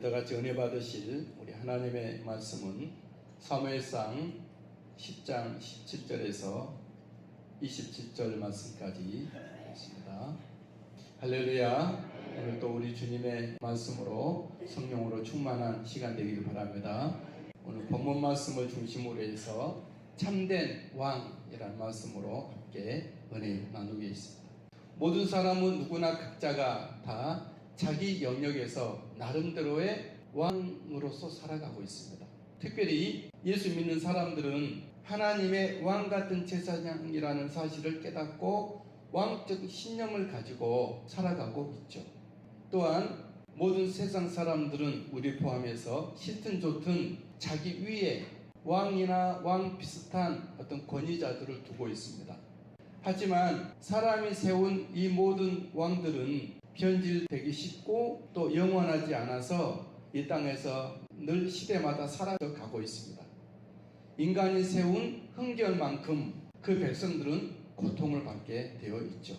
같이 은혜 받으실 우리 하나님의 말씀은 사무엘상 10장 17절에서 27절 말씀까지 있습니다. 할렐루야. 오늘 또 우리 주님의 말씀으로 성령으로 충만한 시간 되기를 바랍니다. 오늘 본문 말씀을 중심으로 해서 참된 왕이라는 말씀으로 함께 은혜 나누겠습니다. 모든 사람은 누구나 각자가 다 자기 영역에서 나름대로의 왕으로서 살아가고 있습니다. 특별히 예수 믿는 사람들은 하나님의 왕 같은 제사장이라는 사실을 깨닫고 왕적 신념을 가지고 살아가고 있죠. 또한 모든 세상 사람들은 우리 포함해서 싫든 좋든 자기 위에 왕이나 왕 비슷한 어떤 권위자들을 두고 있습니다. 하지만 사람이 세운 이 모든 왕들은 변질되기 쉽고 또 영원하지 않아서 이 땅에서 늘 시대마다 사라져가고 있습니다. 인간이 세운 흥결만큼 그 백성들은 고통을 받게 되어 있죠.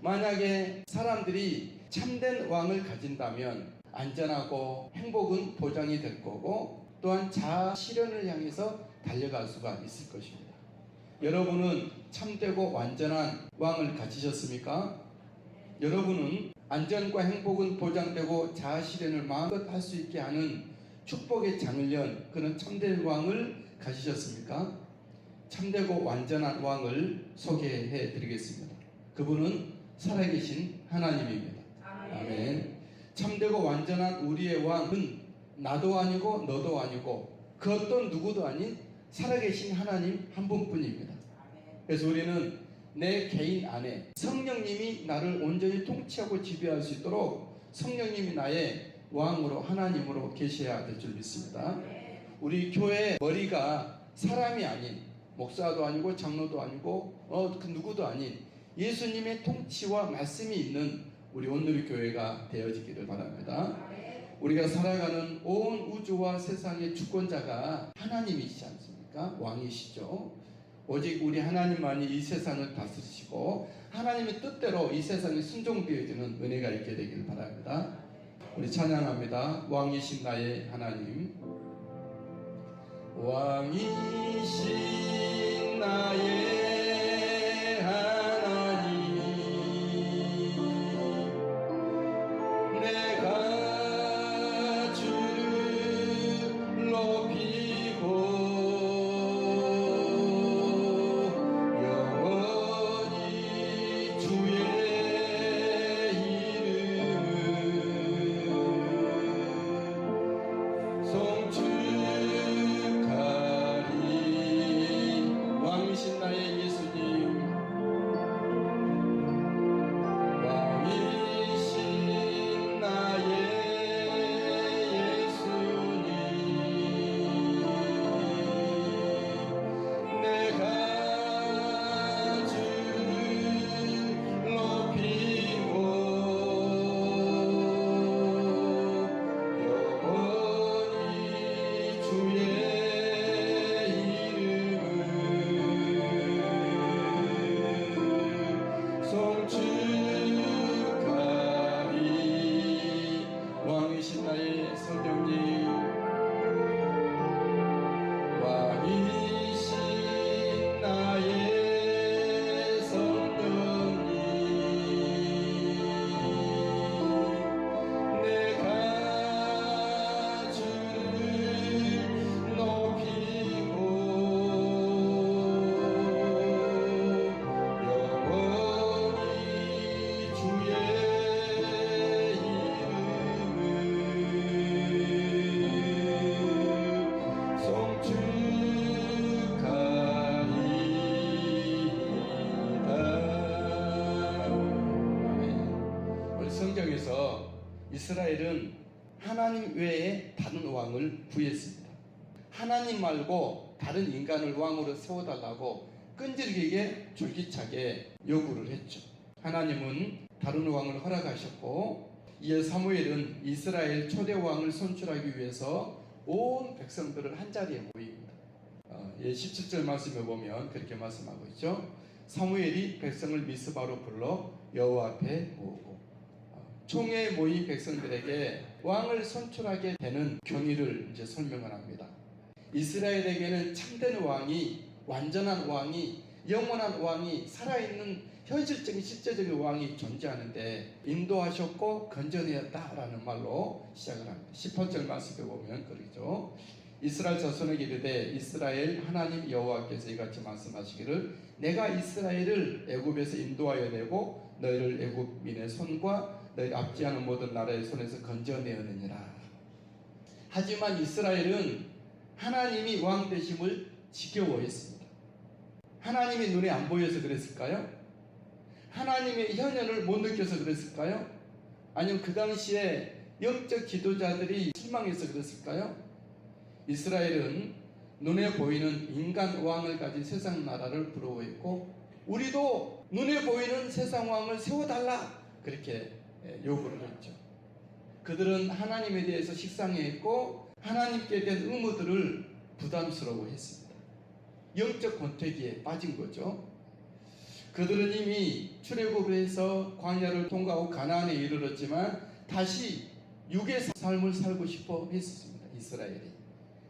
만약에 사람들이 참된 왕을 가진다면 안전하고 행복은 보장이 될 거고 또한 자아 실현을 향해서 달려갈 수가 있을 것입니다. 여러분은 참되고 완전한 왕을 가지셨습니까? 여러분은 안전과 행복은 보장되고 자아 실현을 마음껏 할 수 있게 하는 축복의 장을 연 그런 참된 왕을 가지셨습니까? 참되고 완전한 왕을 소개해 드리겠습니다. 그분은 살아계신 하나님입니다. 아멘. 참되고 완전한 우리의 왕은 나도 아니고 너도 아니고 그 어떤 누구도 아닌 살아계신 하나님 한 분뿐입니다. 그래서 우리는 내 개인 안에 성령님이 나를 온전히 통치하고 지배할 수 있도록 성령님이 나의 왕으로 하나님으로 계셔야 될 줄 믿습니다. 우리 교회의 머리가 사람이 아닌 목사도 아니고 장로도 아니고 그 누구도 아닌 예수님의 통치와 말씀이 있는 우리 온누리 교회가 되어지기를 바랍니다. 우리가 살아가는 온 우주와 세상의 주권자가 하나님이시지 않습니까? 왕이시죠. 오직 우리 하나님만이 이 세상을 다스리시고 하나님의 뜻대로 이 세상에 순종되어지는 은혜가 있게 되길 바랍니다. 우리 찬양합니다. 왕이신 나의 하나님. 왕이신 나의 하나님, 내가 주를 높이고 이스라엘은 하나님 외에 다른 왕을 구했습니다. 하나님 말고 다른 인간을 왕으로 세워달라고 끈질기게 줄기차게 요구를 했죠. 하나님은 다른 왕을 허락하셨고 이에 사무엘은 이스라엘 초대 왕을 선출하기 위해서 온 백성들을 한자리에 모입니다. 17절 말씀에 보면 그렇게 말씀하고 있죠. 사무엘이 백성을 미스바로 불러 여호와 앞에 모으고 총회 모인 백성들에게 왕을 선출하게 되는 경위를 이제 설명을 합니다. 이스라엘에게는 참된 왕이, 완전한 왕이, 영원한 왕이, 살아있는 현실적인 실제적인 왕이 존재하는데 인도하셨고 건져내었다라는 말로 시작을 합니다. 18절 말씀에 보면 그러죠. 이스라엘 자손에게 이르되 이스라엘 하나님 여호와께서 이같이 말씀하시기를 내가 이스라엘을 애굽에서 인도하여 내고 너희를 애굽인의 손과 너희 압제하는 모든 나라의 손에서 건져내었느니라. 하지만 이스라엘은 하나님이 왕 되심을 지겨워했습니다. 하나님이 눈에 안 보여서 그랬을까요? 하나님의 현현을 못 느껴서 그랬을까요? 아니면 그 당시에 영적 지도자들이 실망해서 그랬을까요? 이스라엘은 눈에 보이는 인간 왕을 가진 세상 나라를 부러워했고 우리도 눈에 보이는 세상 왕을 세워달라 그렇게 요구를 했죠. 그들은 하나님에 대해서 식상해했고 하나님께 대한 의무들을 부담스러워했습니다. 영적 권태기에 빠진 거죠. 그들은 이미 출애굽을 해서 광야를 통과하고 가나안에 이르렀지만 다시 육의 삶을 살고 싶어 했습니다. 이스라엘이.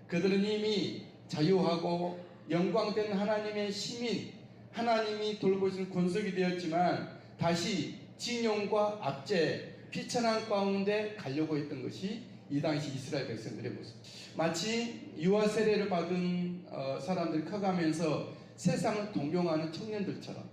그들은 이미 자유하고 영광된 하나님의 시민, 하나님이 돌보시는 권속이 되었지만 다시 진용과 압제, 비천한 가운데 가려고 했던 것이 이 당시 이스라엘 백성들의 모습. 마치 유아 세례를 받은 사람들이 커가면서 세상을 동경하는 청년들처럼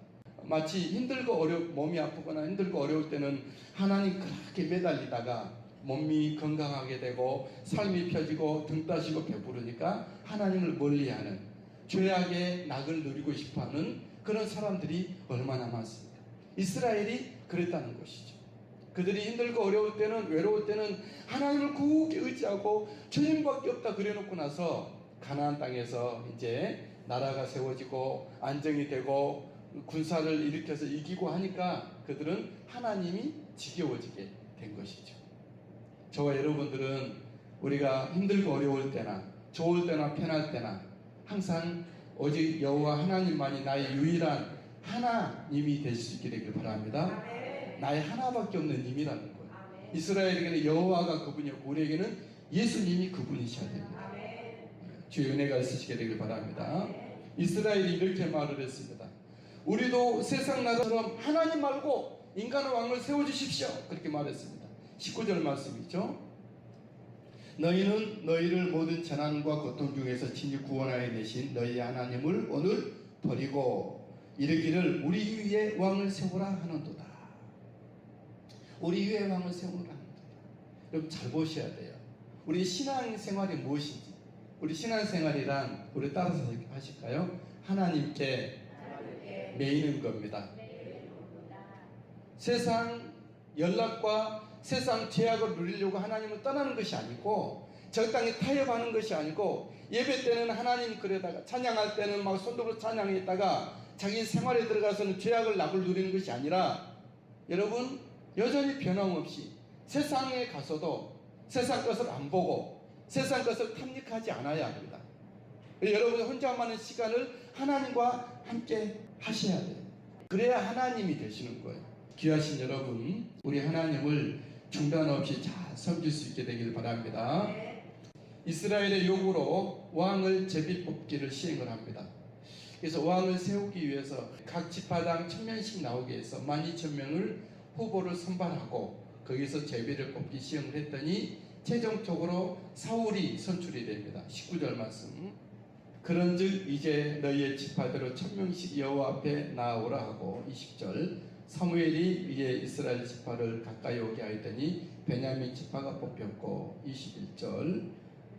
마치 힘들고 몸이 아프거나 힘들고 어려울 때는 하나님 그렇게 매달리다가 몸이 건강하게 되고 삶이 펴지고 등 따시고 배부르니까 하나님을 멀리하는 죄악의 낙을 누리고 싶어하는 그런 사람들이 얼마나 많습니까? 이스라엘이 그랬다는 것이죠. 그들이 힘들고 어려울 때는 외로울 때는 하나님을 굳게 의지하고 주님밖에 없다 그래놓고 나서 가나안 땅에서 이제 나라가 세워지고 안정이 되고 군사를 일으켜서 이기고 하니까 그들은 하나님이 지겨워지게 된 것이죠. 저와 여러분들은 우리가 힘들고 어려울 때나 좋을 때나 편할 때나 항상 오직 여호와 하나님만이 나의 유일한 하나님이 될 수 있게 되길 바랍니다. 나의 하나밖에 없는 님이라는 거예요. 이스라엘에게는 여호와가 그분이었고 우리에게는 예수님이 그분이셔야 됩니다. 주의 은혜가 있으시게 되길 바랍니다. 이스라엘이 이렇게 말을 했습니다. 우리도 세상 나라처럼 하나님 말고 인간의 왕을 세워주십시오. 그렇게 말했습니다. 19절 말씀이죠. 너희는 너희를 모든 재난과 고통 중에서 친히 구원하여 내신 너희 하나님을 오늘 버리고 이르기를 우리 위에 왕을 세우라 하는도다. 우리 위에 왕을 세우라 하는도다. 여러분 잘 보셔야 돼요. 우리 신앙생활이 무엇인지. 우리 신앙생활이란 우리 따라서 하실까요? 하나님께 매이는 겁니다. 세상 연락과 세상 죄악을 누리려고 하나님을 떠나는 것이 아니고 저 땅에 타협하는 것이 아니고 예배 때는 하나님 그러다가 찬양할 때는 막 손들고 찬양했다가 자기 생활에 들어가서는 죄악을 낙을 누리는 것이 아니라 여러분 여전히 변함없이 세상에 가서도 세상 것을 안 보고 세상 것을 탐닉하지 않아야 합니다. 여러분 혼자만의 시간을 하나님과 함께 하셔야 돼요. 그래야 하나님이 되시는 거예요. 귀하신 여러분, 우리 하나님을 중단 없이 잘 섬길 수 있게 되길 바랍니다. 이스라엘의 요구로 왕을 제비 뽑기를 시행을 합니다. 그래서 왕을 세우기 위해서 각 지파당 1000명씩 나오게 해서 12,000명을 후보를 선발하고 거기서 제비를 뽑기 시행을 했더니 최종적으로 사울이 선출이 됩니다. 19절 말씀. 그런즉 이제 너희의 지파대로 1000명씩 여호와 앞에 나아오라 하고 20절 사무엘이 이에 이스라엘 지파를 가까이 오게 하였더니 베냐민 지파가 뽑혔고 21절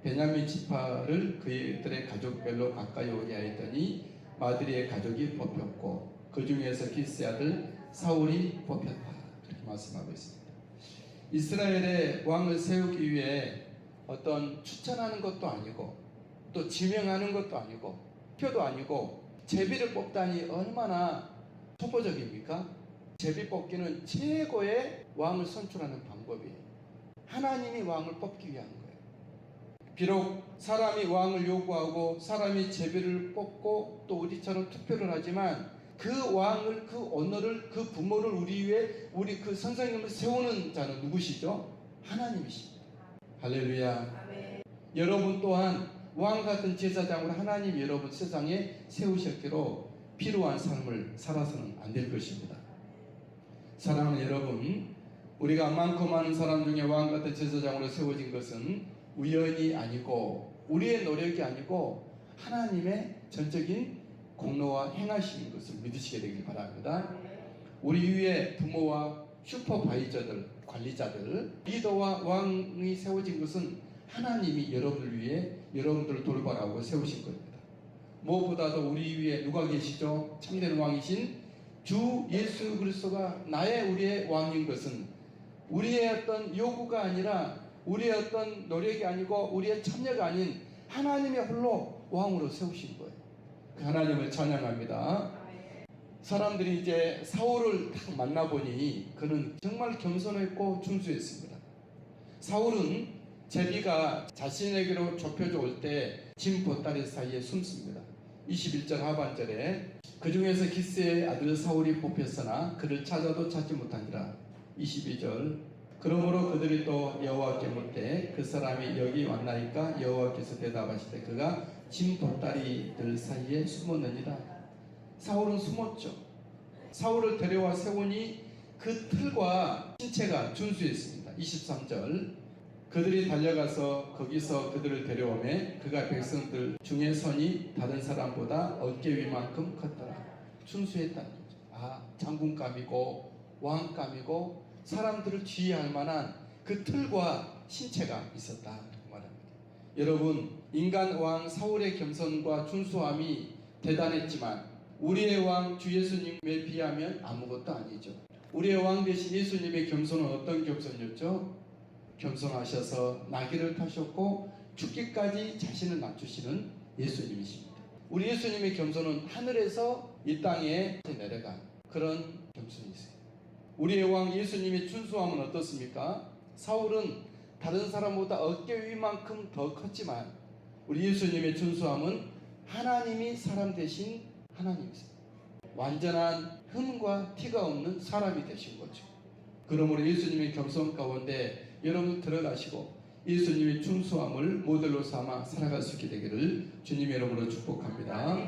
베냐민 지파를 그들의 가족별로 가까이 오게 하였더니 마드리의 가족이 뽑혔고 그 중에서 기스의 아들 사울이 뽑혔다. 그렇게 말씀하고 있습니다. 이스라엘의 왕을 세우기 위해 어떤 추천하는 것도 아니고 또 지명하는 것도 아니고 표도 아니고 제비를 뽑다니 얼마나 초보적입니까? 제비 뽑기는 최고의 왕을 선출하는 방법이에요. 하나님이 왕을 뽑기 위한 거예요. 비록 사람이 왕을 요구하고 사람이 제비를 뽑고 또 우리처럼 투표를 하지만 그 왕을, 그 언어를, 그 부모를 우리 위에, 우리 그 선생님을 세우는 자는 누구시죠? 하나님이십니다. 할렐루야. 아멘. 여러분 또한 왕 같은 제사장으로 하나님 여러분 세상에 세우셨기로 필요한 삶을 살아서는 안 될 것입니다. 사랑하는 여러분, 우리가 많고 많은 사람 중에 왕 같은 제사장으로 세워진 것은 우연이 아니고 우리의 노력이 아니고 하나님의 전적인 공로와 행하시는 것을 믿으시게 되길 바랍니다. 우리 위에 부모와 슈퍼바이저들, 관리자들, 리더와 왕이 세워진 것은 하나님이 여러분을 위해 여러분들을 돌보라고 세우신 겁니다. 무엇보다도 우리 위에 누가 계시죠? 참된 왕이신 주 예수 그리스도가 나의 우리의 왕인 것은 우리의 어떤 요구가 아니라 우리의 어떤 노력이 아니고 우리의 참여가 아닌 하나님의 홀로 왕으로 세우신 거예요. 그 하나님을 찬양합니다. 사람들이 이제 사울을 딱 만나보니 그는 정말 겸손했고 준수했습니다. 사울은 제비가 자신에게로 좁혀져 올 때 짐 보따리 사이에 숨습니다. 21절 하반절에 그 중에서 기스의 아들 사울이 뽑혔으나 그를 찾아도 찾지 못하니라. 22절 그러므로 그들이 또 여호와께 묻되 그 사람이 여기 왔나이까? 여호와께서 대답하시되 그가 짐 보따리들 사이에 숨었느니라. 사울은 숨었죠. 사울을 데려와 세우니 그 틀과 신체가 준수했습니다. 23절 그들이 달려가서 거기서 그들을 데려오매 그가 백성들 중에 선이 다른 사람보다 어깨 위만큼 컸더라. 준수했다는 거죠. 장군감이고 왕감이고 사람들을 지휘할 만한 그 틀과 신체가 있었다 그 말합니다. 여러분, 인간 왕 사울의 겸손과 준수함이 대단했지만 우리의 왕 주 예수님에 비하면 아무것도 아니죠. 우리의 왕 대신 예수님의 겸손은 어떤 겸손이었죠? 겸손하셔서 나귀를 타셨고 죽기까지 자신을 낮추시는 예수님이십니다. 우리 예수님의 겸손은 하늘에서 이 땅에 내려간 그런 겸손이세요. 우리의 왕 예수님의 준수함은 어떻습니까? 사울은 다른 사람보다 어깨 위만큼 더 컸지만 우리 예수님의 준수함은 하나님이 사람 대신 하나님이세요. 완전한 흠과 티가 없는 사람이 되신 거죠. 그러므로 예수님의 겸손 가운데 여러분 들어가시고 예수님의 준수함을 모델로 삼아 살아갈 수 있게 되기를 주님의 이름으로 축복합니다.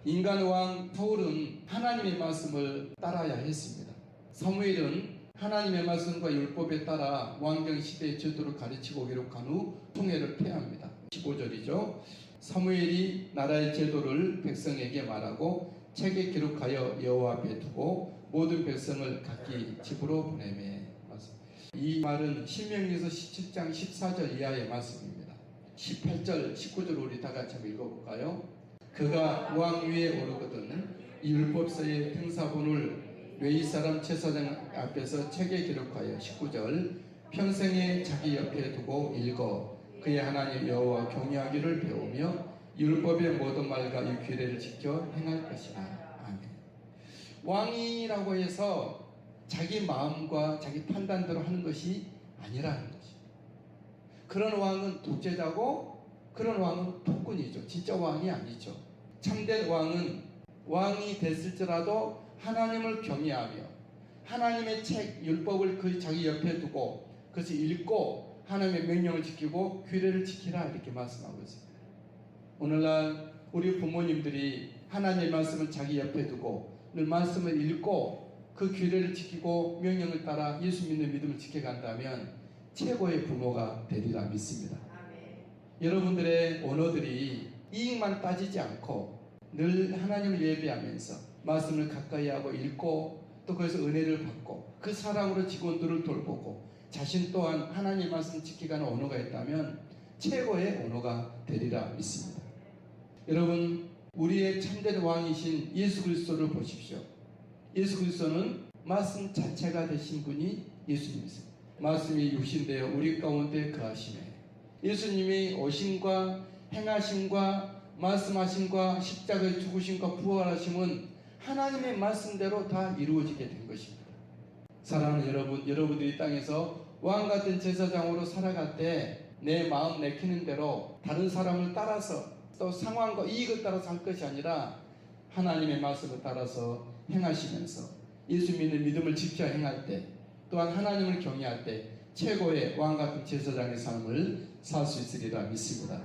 인간 왕 사울은 하나님의 말씀을 따라야 했습니다. 사무엘은 하나님의 말씀과 율법에 따라 왕정 시대의 제도를 가르치고 기록한 후 통일을 폐합니다. 15절이죠. 사무엘이 나라의 제도를 백성에게 말하고 책에 기록하여 여호와 앞에 두고 모든 백성을 각기 집으로 보내매. 이 말은 신명기서 17장 14절 이하의 말씀입니다. 18절, 19절 우리 다 같이 한번 읽어볼까요? 그가 왕 위에 오르거든 이 율법서의 평사본을 웨이 사람 제사장 앞에서 책에 기록하여 19절 평생에 자기 옆에 두고 읽어 그의 하나님 여호와 경외하기를 배우며 율법의 모든 말과 이 규례를 지켜 행할 것이라. 아멘. 왕이라고 해서 자기 마음과 자기 판단대로 하는 것이 아니라는 것이. 그런 왕은 독재자고 그런 왕은 폭군이죠. 진짜 왕이 아니죠. 참된 왕은 왕이 됐을지라도 하나님을 경외하며 하나님의 책, 율법을 그 자기 옆에 두고 그것을 읽고 하나님의 명령을 지키고 규례를 지키라 이렇게 말씀하고 있습니다. 오늘날 우리 부모님들이 하나님의 말씀을 자기 옆에 두고 늘 말씀을 읽고 그 규례를 지키고 명령을 따라 예수 믿는 믿음을 지켜간다면 최고의 부모가 되리라 믿습니다. 아멘. 여러분들의 언어들이 이익만 따지지 않고 늘 하나님을 예배하면서 말씀을 가까이 하고 읽고 또 거기서 은혜를 받고 그 사랑으로 직원들을 돌보고 자신 또한 하나님의 말씀을 지켜가는 언어가 있다면 최고의 언어가 되리라 믿습니다. 여러분, 우리의 참된 왕이신 예수 그리스도를 보십시오. 예수 그리스도는 말씀 자체가 되신 분이 예수님이세요. 말씀이 육신되어 우리 가운데 거하시네. 예수님이 오심과 행하심과 말씀하심과 십자가의 죽으심과 부활하심은 하나님의 말씀대로 다 이루어지게 된 것입니다. 사랑하는 여러분, 여러분들이 땅에서 왕같은 제사장으로 살아갈 때 내 마음 내키는 대로 다른 사람을 따라서 또 상황과 이익을 따라서 할 것이 아니라 하나님의 말씀을 따라서 행하시면서 예수 믿는 믿음을 지켜 행할 때, 또한 하나님을 경외할 때 최고의 왕같은 제사장의 삶을 살 수 있으리라 믿습니다.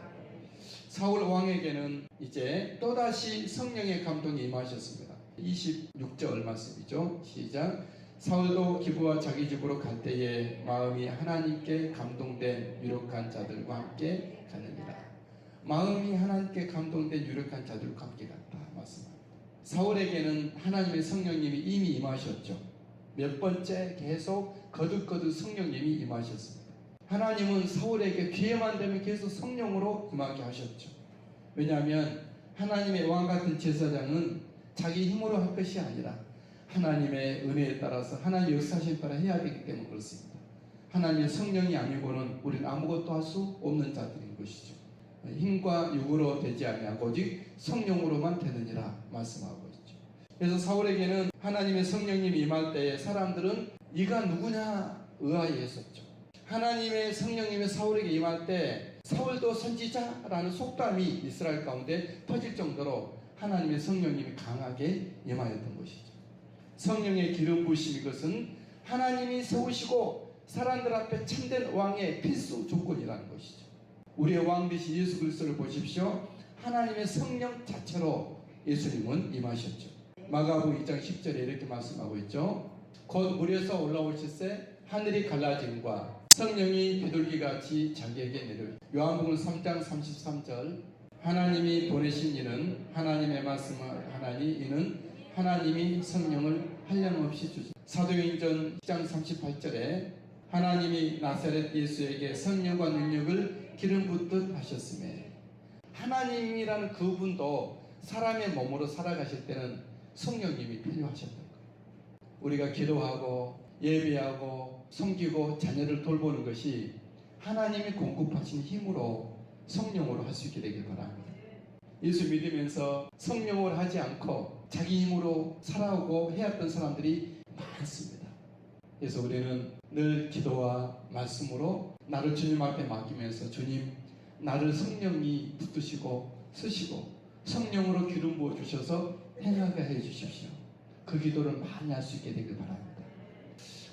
사울 왕에게는 이제 또다시 성령의 감동이 임하셨습니다. 26절 말씀이죠. 시작. 사울도 기브와 자기 집으로 갈 때에 마음이 하나님께 감동된 유력한 자들과 함께 가느니라. 마음이 하나님께 감동된 유력한 자들과 함께 갔다 말씀합니다. 사울에게는 하나님의 성령님이 이미 임하셨죠. 몇 번째 계속 거듭거듭 성령님이 임하셨습니다. 하나님은 사울에게 기회만 되면 계속 성령으로 임하게 하셨죠. 왜냐하면 하나님의 왕같은 제사장은 자기 힘으로 할 것이 아니라 하나님의 은혜에 따라서 하나님의 역사심에 따라 해야 되기 때문에 그렇습니다. 하나님의 성령이 아니고는 우리는 아무것도 할 수 없는 자들인 것이죠. 힘과 육으로 되지 아니하고 오직 성령으로만 되느니라 말씀하고 있죠. 그래서 사울에게는 하나님의 성령님이 임할 때에 사람들은 이가 누구냐 의아해했었죠. 하나님의 성령님이 사울에게 임할 때 사울도 선지자라는 속담이 이스라엘 가운데 퍼질 정도로 하나님의 성령님이 강하게 임하였던 것이죠. 성령의 기름 부으심, 이것은 하나님이 세우시고 사람들 앞에 참된 왕의 필수 조건이라는 것이죠. 우리의 왕 되신 예수 그리스도를 보십시오. 하나님의 성령 자체로 예수님은 임하셨죠. 마가복음 2장 10절에 이렇게 말씀하고 있죠. 곧 물에서 올라오실새 하늘이 갈라짐과 성령이 비둘기같이 자기에게 내려. 요한복음 3장 33절. 하나님이 보내신 이는 하나님의 말씀을 하나니 이는 하나님이 성령을 한량없이 주시. 사도행전 10장 38절에 하나님이 나사렛 예수에게 성령과 능력을 기름 붓듯 하셨음에, 하나님이라는 그분도 사람의 몸으로 살아가실 때는 성령님이 필요하셨던 거예요. 우리가 기도하고 예배하고 섬기고 자녀를 돌보는 것이 하나님이 공급하신 힘으로 성령으로 할 수 있게 되길 바랍니다. 예수 믿으면서 성령으로 하지 않고 자기 힘으로 살아오고 해왔던 사람들이 많습니다. 그래서 우리는 늘 기도와 말씀으로 나를 주님 앞에 맡기면서 주님, 나를 성령이 붙드시고 쓰시고 성령으로 기름 부어 주셔서 행하게 해 주십시오. 그 기도를 많이 할 수 있게 되길 바랍니다.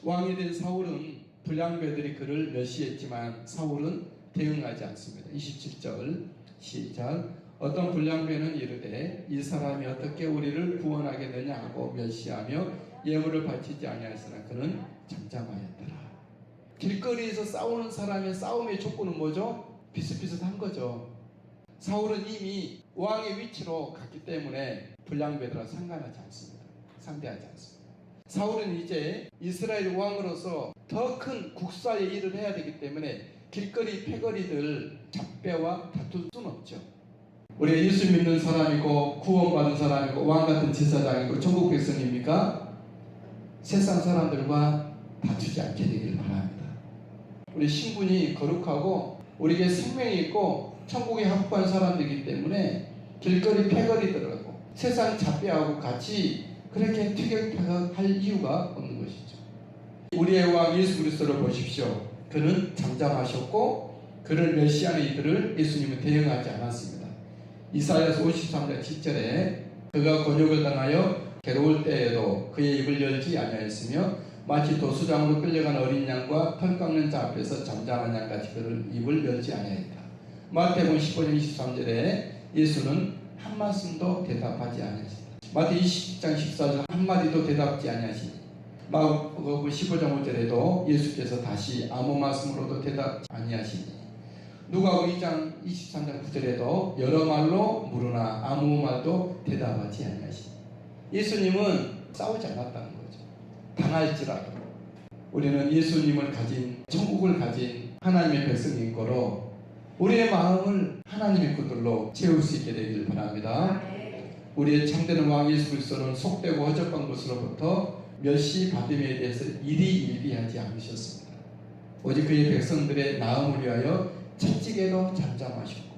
왕이 된 사울은 불량배들이 그를 멸시했지만 사울은 대응하지 않습니다. 27절 시작. 어떤 불량배는 이르되 이 사람이 어떻게 우리를 구원하겠느냐 하고 멸시하며 예물을 바치지 아니하였으나 그는 잠잠하였더라. 길거리에서 싸우는 사람의 싸움의 조건은 뭐죠? 비슷비슷한 거죠. 사울은 이미 왕의 위치로 갔기 때문에 불량배들과 상관하지 않습니다. 상대하지 않습니다. 사울은 이제 이스라엘 왕으로서 더 큰 국사의 일을 해야 되기 때문에 길거리 패거리들 잡배와 다툴 수는 없죠. 우리가 예수 믿는 사람이고 구원받은 사람이고 왕같은 제사장이고 천국 백성입니까? 세상 사람들과 다투지 않게 되기를 바랍니다. 우리 신분이 거룩하고 우리에게 생명이 있고 천국에 합법한 사람들이기 때문에 길거리 패거리들하고 세상 잡배하고 같이 그렇게 티격태격할 이유가 없는 것이죠. 우리의 왕 예수 그리스도를 보십시오. 그는 잠잠하셨고 그를 멸시하는 이들을 예수님은 대응하지 않았습니다. 이사야서 53장 7절에 그가 곤욕을 당하여 괴로울 때에도 그의 입을 열지 아니하였으며 마치 도수장으로 끌려간 어린 양과 털 깎는 자 앞에서 잠잠한 양같이 그를 입을 열지 아니하였다. 마태복음 15장 23절에 예수는 한 말씀도 대답하지 아니하시다. 마태 20장 14절 한마디도 대답지 아니하시니, 마가복음 15장 5절에도 예수께서 다시 아무 말씀으로도 대답지 아니하시니, 누가복음 2장 23장 9절에도 여러 말로 물으나 아무 말도 대답하지 아니하시니. 예수님은 싸우지 않았다는 거죠. 당할지라도 우리는 예수님을 가진, 천국을 가진 하나님의 백성인 거로 우리의 마음을 하나님의 것들로 채울 수 있게 되기를 바랍니다. 우리의 참되는 왕 예수 그리스도는 속되고 허접한 것으로부터 멸시받음에 대해서 일희일비하지 않으셨습니다. 오직 그의 백성들의 나음을 위하여 채찍에도 잠잠하셨고,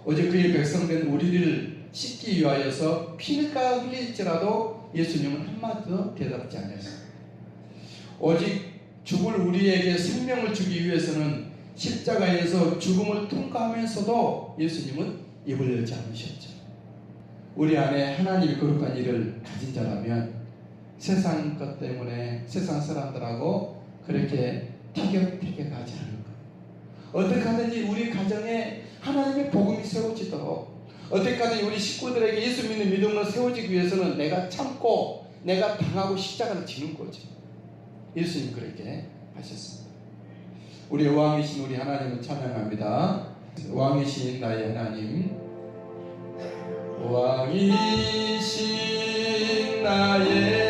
오직 그의 백성된 우리를 씻기 위하여서 피가 흘릴지라도 예수님은 한마디도 대답지 않으셨습니다. 오직 죽을 우리에게 생명을 주기 위해서는 십자가에서 죽음을 통과하면서도 예수님은 입을 열지 않으셨죠. 우리 안에 하나님이 거룩한 일을 가진 자라면 세상 것 때문에 세상 사람들하고 그렇게 티격태격하지 않을 거예요. 어떻게 하든지 우리 가정에 하나님의 복음이 세워지도록, 어떻게 하든지 우리 식구들에게 예수 믿는 믿음을 세워지기 위해서는 내가 참고 내가 당하고 십자가를 지는 거죠. 예수님 그렇게 하셨습니다. 우리 왕이신 우리 하나님을 찬양합니다. 왕이신 나의 하나님, 왕이신 나의